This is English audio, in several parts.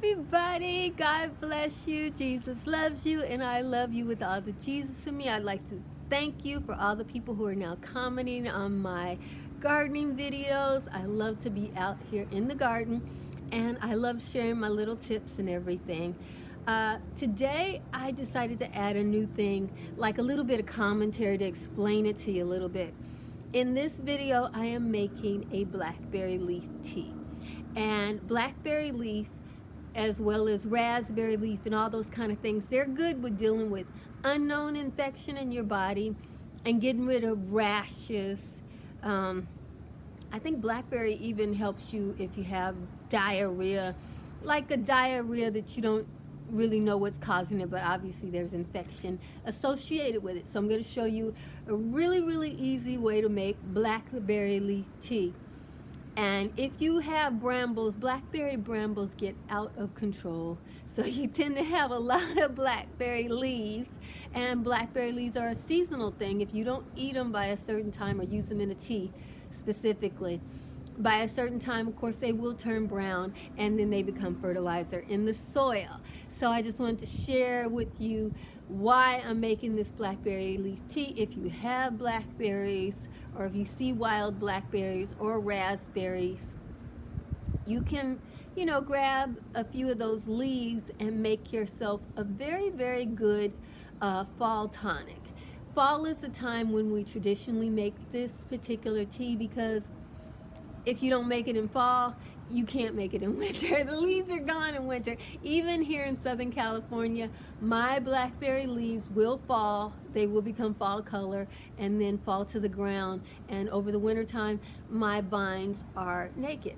everybody. God bless you. Jesus loves you, and I love you with all the Jesus in me. I'd like to thank you for all the people who are now commenting on my gardening videos. I love to be out here in the garden, and I love sharing my little tips and everything. Today, I decided to add a new thing, like a little bit of commentary to explain it to you a little bit. In this video, I am making a blackberry leaf tea. And blackberry leaf, as well as raspberry leaf and all those kind of things, they're good with dealing with unknown infection in your body and getting rid of rashes. I think blackberry even helps you if you have diarrhea, like a diarrhea that you don't really know what's causing it, but obviously there's infection associated with it. So I'm going to show you a really easy way to make blackberry leaf tea. And if you have brambles, blackberry brambles get out of control. So you tend to have a lot of blackberry leaves, and blackberry leaves are a seasonal thing. If you don't eat them by a certain time or use them in a tea specifically, by a certain time, of course, they will turn brown, and then they become fertilizer in the soil. So I just wanted to share with you why I'm making this blackberry leaf tea. If you have blackberries, or if you see wild blackberries or raspberries, you can, grab a few of those leaves and make yourself a very good fall tonic. Fall is the time when we traditionally make this particular tea, because if you don't make it in fall, you can't make it in winter. The leaves are gone in winter. Even here in Southern California, my blackberry leaves will fall. They will become fall color and then fall to the ground. And over the winter time, my vines are naked.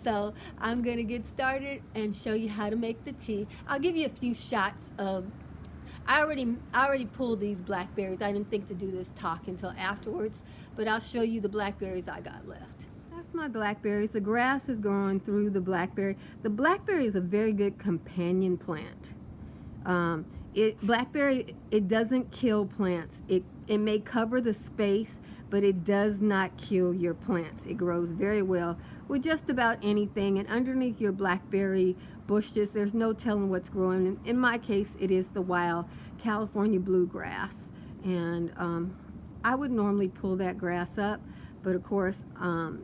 So I'm gonna get started and show you how to make the tea. I'll give you a few shots of, I already pulled these blackberries. I didn't think to do this talk until afterwards, but I'll show you the blackberries I got left. That's my blackberries. The grass is growing through the blackberry. The blackberry is a very good companion plant. Blackberry, it doesn't kill plants. It may cover the space, but it does not kill your plants. It grows very well with just about anything, and underneath your blackberry bushes, there's no telling what's growing. In my case, it is the wild California bluegrass, and I would normally pull that grass up, but of course,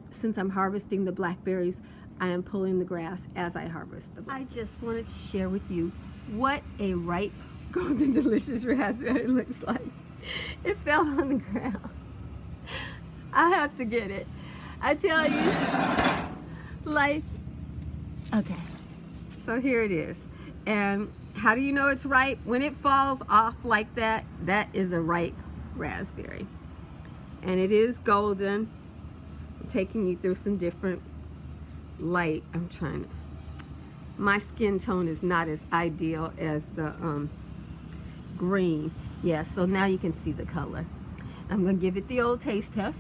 since I'm harvesting the blackberries, I am pulling the grass as I harvest them. I just wanted to share with you what a ripe golden delicious raspberry looks like. It fell on the ground. I have to get it. I tell you, life. Okay, so here it is. And how do you know it's ripe? When it falls off like that, that is a ripe raspberry. And it is golden. I'm taking you through some different light. My skin tone is not as ideal as the green. Yeah, so now you can see the color. I'm gonna give it the old taste test.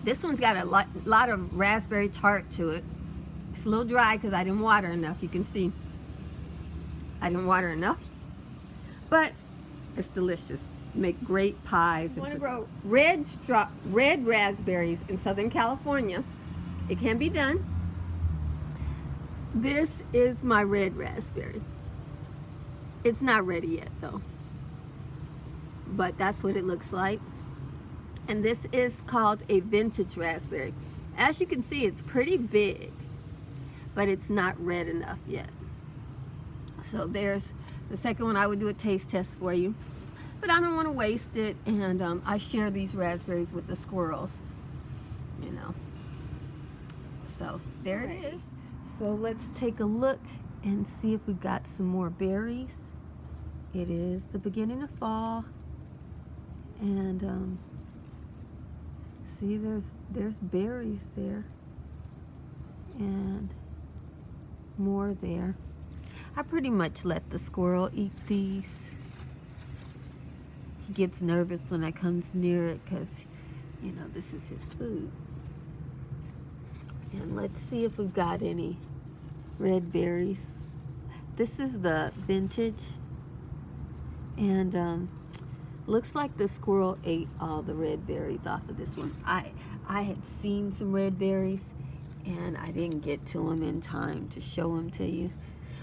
This one's got a lot of raspberry tart to it. It's a little dry because I didn't water enough. You can see I didn't water enough, but it's delicious. Make great pies. If you want to grow red raspberries in Southern California, it can be done. This is my red raspberry. It's not ready yet though, but that's what it looks like. And this is called a vintage raspberry. As you can see, it's pretty big, but it's not red enough yet. So there's the second one. I would do a taste test for you, but I don't want to waste it, and I share these raspberries with the squirrels, So there it is. So let's take a look and see if we've got some more berries. It is the beginning of fall, and see, there's berries there and more there. I pretty much let the squirrel eat these. He gets nervous when I comes near it because, this is his food. And let's see if we've got any red berries. This is the vintage, and looks like the squirrel ate all the red berries off of this one. I had seen some red berries, and I didn't get to them in time to show them to you.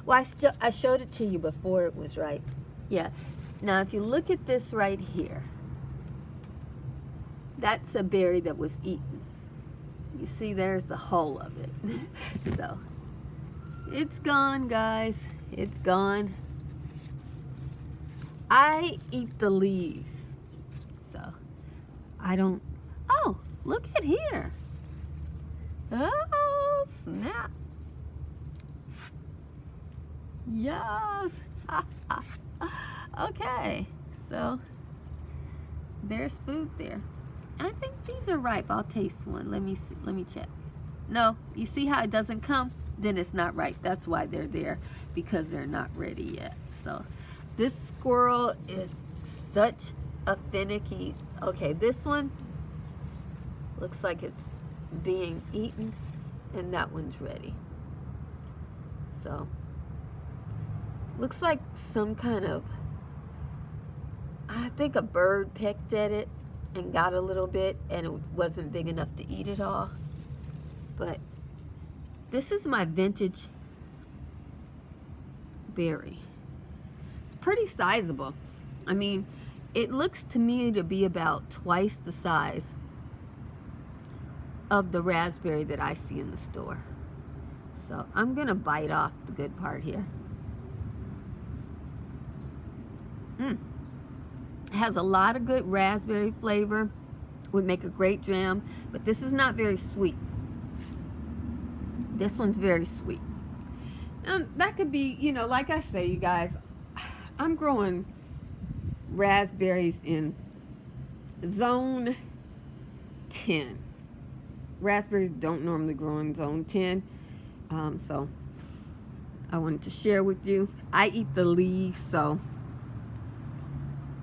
Well, I showed it to you before it was ripe. Yeah. Now, if you look at this right here, that's a berry that was eaten. You see, there's the hull of it. So, it's gone, guys. It's gone. I eat the leaves. So, I don't... Oh, look at here. Oh, snap. Yes. Okay, so there's food there. I think these are ripe. I'll taste one. Let me see. Let me check. No, you see how it doesn't come? Then it's not ripe. That's why they're there, because they're not ready yet. So this squirrel is such a finicky. Okay, this one looks like it's being eaten, and that one's ready. So looks like some kind of, I think a bird pecked at it and got a little bit, and it wasn't big enough to eat it all. But this is my vintage berry. It's pretty sizable. I mean, it looks to me to be about twice the size of the raspberry that I see in the store. So I'm gonna bite off the good part here. It has a lot of good raspberry flavor. Would make a great jam, but this is not very sweet. This one's very sweet. That could be, you know, like I say, you guys, I'm growing raspberries in zone 10. Raspberries don't normally grow in zone 10, so I wanted to share with you. I eat the leaves, so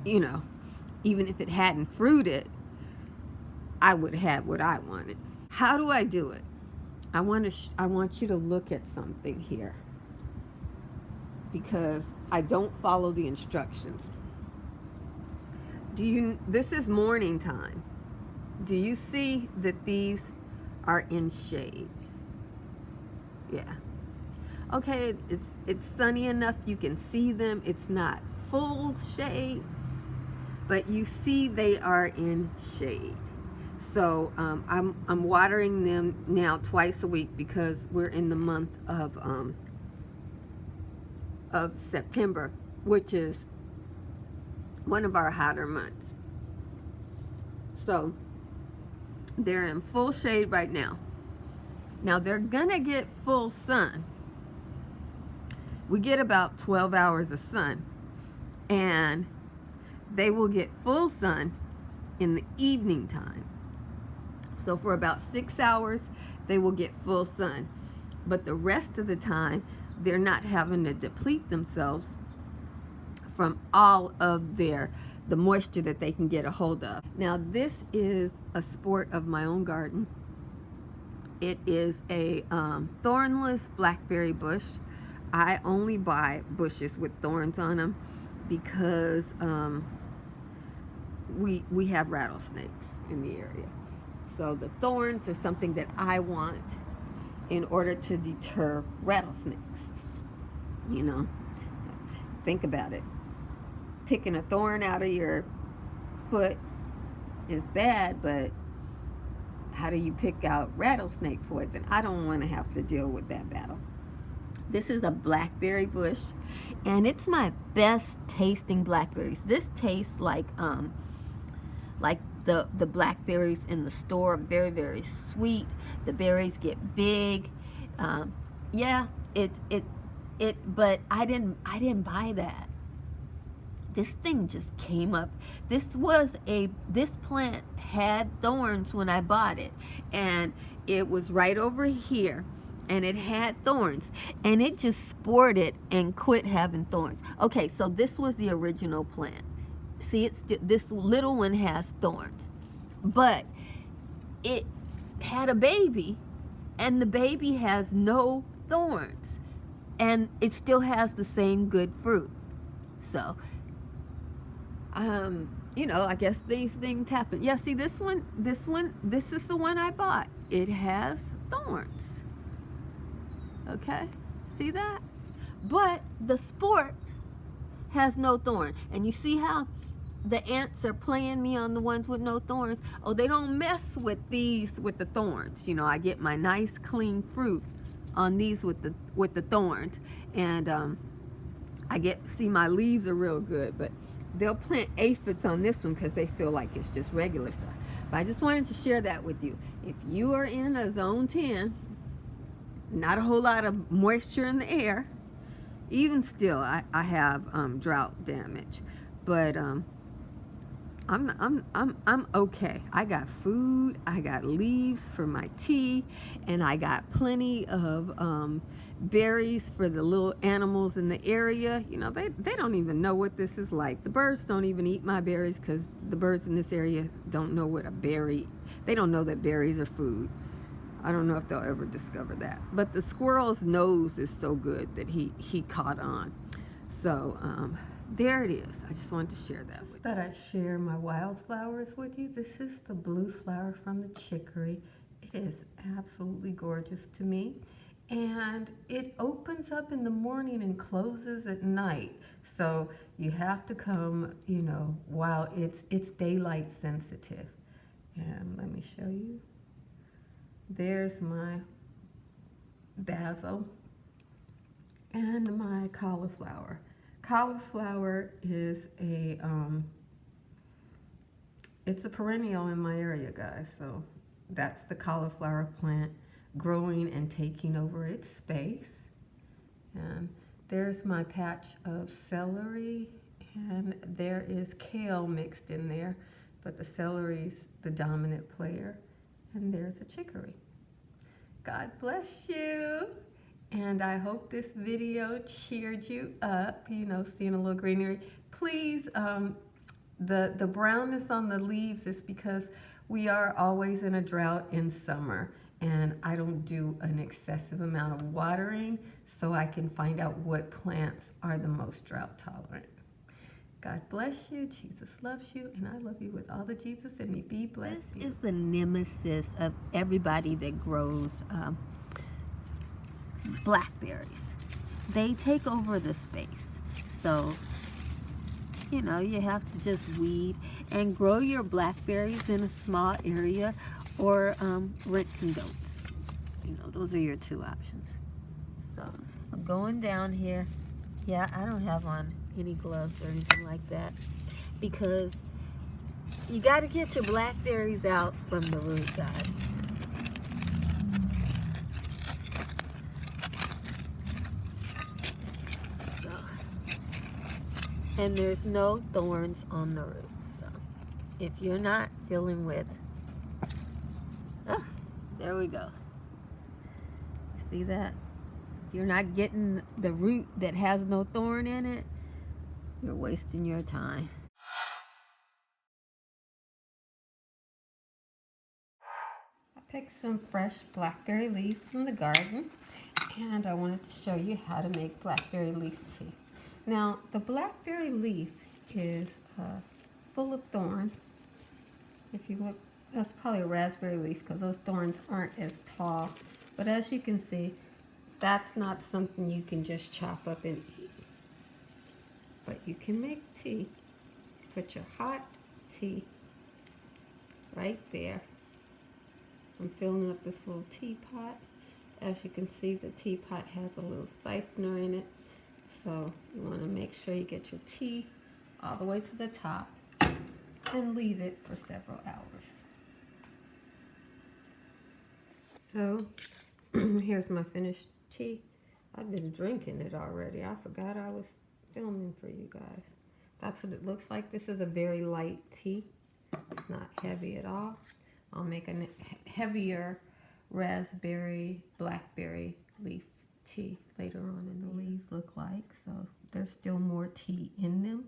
you know, even if it hadn't fruited, I would have what I wanted. How do I do it? I want you to look at something here, because I don't follow the instructions. This is morning time. Do you see that these are in shade? Yeah. Okay, it's sunny enough you can see them. It's not full shade, but you see they are in shade. So I'm watering them now twice a week, because we're in the month of September, which is one of our hotter months. So they're in full shade right now. Now they're gonna get full sun. We get about 12 hours of sun, and they will get full sun in the evening time. So for about 6 hours, they will get full sun. But the rest of the time, they're not having to deplete themselves from all of the moisture that they can get a hold of. Now, this is a sport of my own garden. It is a thornless blackberry bush. I only buy bushes with thorns on them because we have rattlesnakes in the area. So the thorns are something that I want in order to deter rattlesnakes. You know, think about it. Picking a thorn out of your foot is bad, but how do you pick out rattlesnake poison? I don't want to have to deal with that battle. This is a blackberry bush, and it's my best tasting blackberries. This tastes like the blackberries in the store. Very, very sweet. The berries get big. Yeah, but I didn't buy that. This thing just came up. This plant had thorns when I bought it, and it was right over here, and it had thorns, and it just sported and quit having thorns. Okay, so this was the original plant. See, this little one has thorns, but it had a baby, and the baby has no thorns, and it still has the same good fruit. So you know, I guess these things happen. Yeah, see, this is the one I bought. It has thorns. Okay, see that? But the sport has no thorn. And you see how the ants are playing me on the ones with no thorns? Oh, they don't mess with these with the thorns. You know, I get my nice clean fruit on these with the thorns. And see my leaves are real good, but they'll plant aphids on this one because they feel like it's just regular stuff. But I just wanted to share that with you. If you are in a zone 10, not a whole lot of moisture in the air, even still, I have drought damage, but I'm okay. I got food, I got leaves for my tea, and I got plenty of berries for the little animals in the area. You know, they don't even know what this is like. The birds don't even eat my berries because the birds in this area don't know what a berry. They don't know that berries are food. I don't know if they'll ever discover that. But the squirrel's nose is so good that he caught on. So there it is. I just wanted to share that with you. Thought I'd share my wildflowers with you. This is the blue flower from the chicory. It is absolutely gorgeous to me. And it opens up in the morning and closes at night. So you have to come, you know, while it's daylight sensitive. And let me show you. There's my basil and my cauliflower. Cauliflower is it's a perennial in my area, guys. So that's the cauliflower plant growing and taking over its space. And there's my patch of celery, and there is kale mixed in there, but the celery's the dominant player. And there's a chicory. God bless you. And I hope this video cheered you up, you know, seeing a little greenery. Please, the brownness on the leaves is because we are always in a drought in summer. And I don't do an excessive amount of watering, so I can find out what plants are the most drought tolerant. God bless you, Jesus loves you, and I love you with all the Jesus in me. Be blessed. This is the nemesis of everybody that grows blackberries. They take over the space. So, you know, you have to just weed and grow your blackberries in a small area, or rent some goats. You know, those are your two options. So, I'm going down here. Yeah, I don't have on any gloves or anything like that, because you got to get your blackberries out from the root, guys. So, and there's no thorns on the roots. So if you're not dealing with, there we go. See that? You're not getting the root that has no thorn in it, you're wasting your time. I picked some fresh blackberry leaves from the garden, and I wanted to show you how to make blackberry leaf tea. Now, the blackberry leaf is full of thorns. If you look, that's probably a raspberry leaf because those thorns aren't as tall. But as you can see, that's not something you can just chop up and eat. But you can make tea. Put your hot tea right there. I'm filling up this little teapot. As you can see, the teapot has a little siphoner in it. So you want to make sure you get your tea all the way to the top and leave it for several hours. So here's my finished tea. I've been drinking it already. I forgot I was filming for you guys. That's what it looks like. This is a very light tea. It's not heavy at all. I'll make a heavier raspberry, blackberry leaf tea later on, and the leaves look like. So there's still more tea in them.